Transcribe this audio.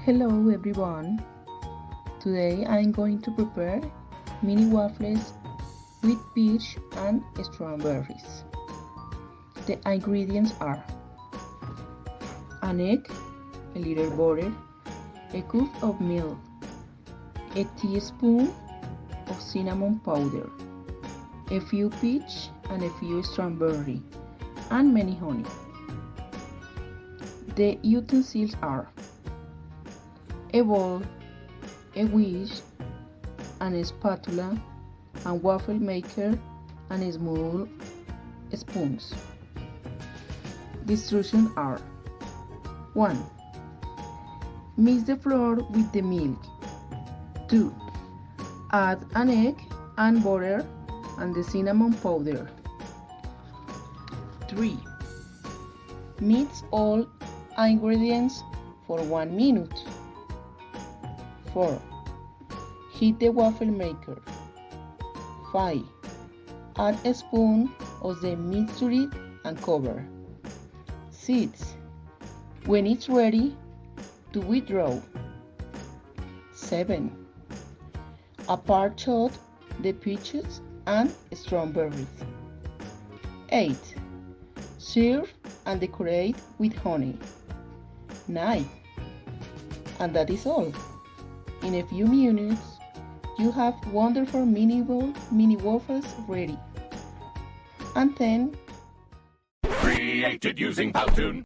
Hello everyone. Today I'm going to prepare mini waffles with peach and strawberries. The ingredients are an egg, a little butter, a cup of milk, a teaspoon of cinnamon powder, a few peach and a few strawberry, and many honey. The utensils are a bowl, a whisk, and a spatula, and waffle maker, and small spoons. The instructions are: 1. Mix the flour with the milk. 2. Add an egg and butter and the cinnamon powder. 3. Mix all ingredients for 1 minute. 4. Heat the waffle maker. 5. Add a spoon of the mixture and cover. 6. When it's ready, to withdraw. 7. Apart chop the peaches and strawberries. 8. Serve and decorate with honey. 9. And that is all. In a few minutes, you have wonderful mini waffles ready. And then created using Powtoon.